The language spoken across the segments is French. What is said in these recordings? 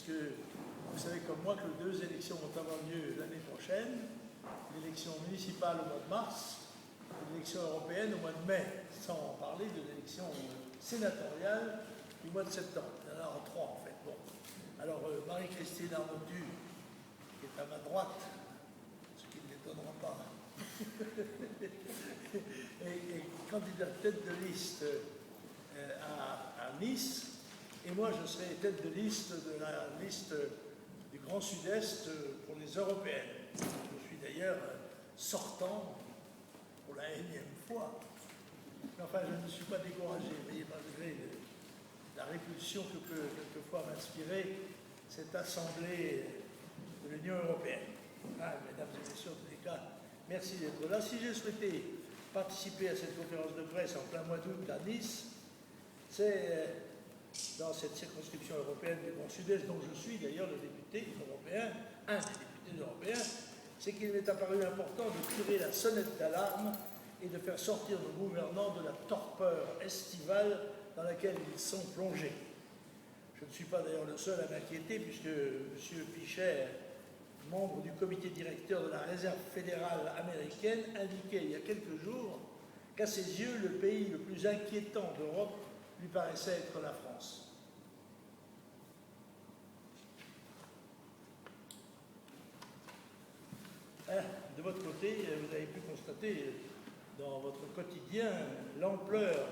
puisque vous savez comme moi que deux élections vont avoir lieu l'année prochaine, l'élection municipale au mois de mars, et l'élection européenne au mois de mai, sans parler de l'élection sénatoriale du mois de septembre. Il y en a en trois en fait. Bon. Alors Marie-Christine Arnautu, qui est à ma droite, ce qui ne l'étonnera pas, et candidate tête de liste à Nice, et moi je serai tête de liste de la liste du Grand Sud-Est pour les européennes. Je suis d'ailleurs sortant pour la énième fois. Mais enfin, je ne suis pas découragé, mais malgré la répulsion que peut quelquefois m'inspirer cette assemblée de l'Union européenne. Ah, mesdames et messieurs, en tous les cas, merci d'être là. Si j'ai souhaité participer à cette conférence de presse en plein mois d'août à Nice, c'est dans cette circonscription européenne du Grand Sud-Est, dont je suis d'ailleurs le député européen, un des députés européens, c'est qu'il m'est apparu important de tirer la sonnette d'alarme et de faire sortir nos gouvernants de la torpeur estivale dans laquelle ils sont plongés. Je ne suis pas d'ailleurs le seul à m'inquiéter, puisque M. Picher, membre du comité directeur de la Réserve fédérale américaine, indiquait il y a quelques jours qu'à ses yeux, le pays le plus inquiétant d'Europe lui paraissait être la France. De votre côté, vous avez pu constater dans votre quotidien l'ampleur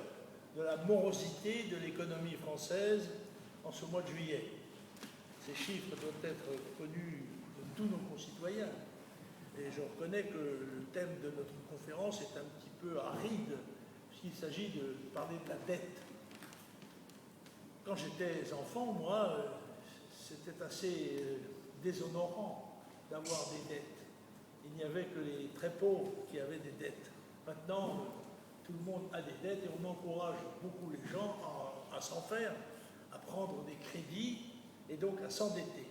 de la morosité de l'économie française en ce mois de juillet. Ces chiffres doivent être connus de tous nos concitoyens. Et je reconnais que le thème de notre conférence est un petit peu aride, puisqu'il s'agit de parler de la dette. Quand j'étais enfant, moi, c'était assez déshonorant d'avoir des dettes. Il n'y avait que les très pauvres qui avaient des dettes. Maintenant, tout le monde a des dettes et on encourage beaucoup les gens à s'en faire, à prendre des crédits et donc à s'endetter.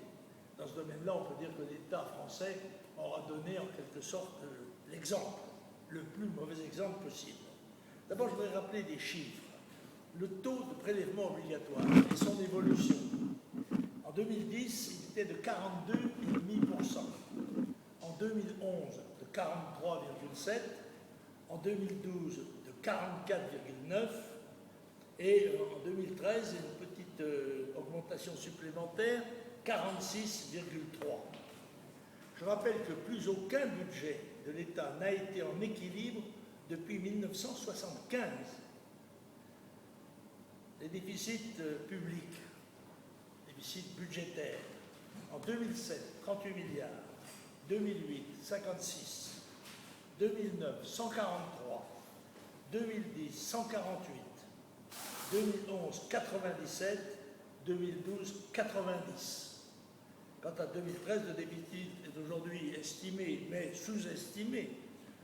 Dans ce domaine-là, on peut dire que l'État français aura donné en quelque sorte l'exemple, le plus mauvais exemple possible. D'abord, je voudrais rappeler des chiffres. Le taux de prélèvement obligatoire et son évolution. En 2010, il était de 42,5%. En 2011, de 43,7%. En 2012, de 44,9%. Et en 2013, une petite augmentation supplémentaire, 46,3%. Je rappelle que plus aucun budget de l'État n'a été en équilibre depuis 1975. Les déficits publics, déficits budgétaires, en 2007, 38 milliards, 2008, 56, 2009, 143, 2010, 148, 2011, 97, 2012, 90. Quant à 2013, le déficit est aujourd'hui estimé, mais sous-estimé,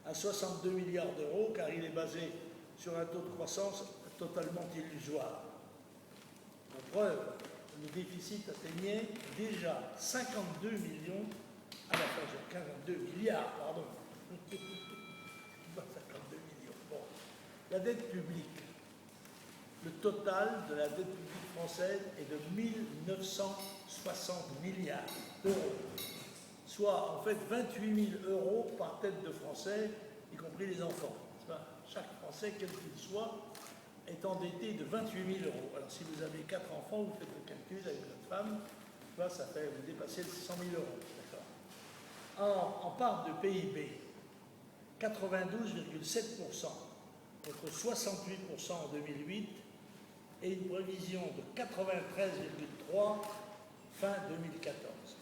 à 62 milliards d'euros, car il est basé sur un taux de croissance totalement illusoire. Pour preuve, le déficit atteignait déjà 52 millions, à la fin, 52 milliards, pardon. 52 millions. Bon. La dette publique. Le total de la dette publique française est de 1960 milliards d'euros, soit en fait 28 000 euros par tête de Français, y compris les enfants. Chaque Français, quel qu'il soit, est endetté de 28 000 euros. Alors si vous avez 4 enfants, vous faites le calcul avec votre femme, ça fait vous dépassez les 100 000 euros. En part de PIB, 92,7% contre 68% en 2008 et une prévision de 93,3% fin 2014.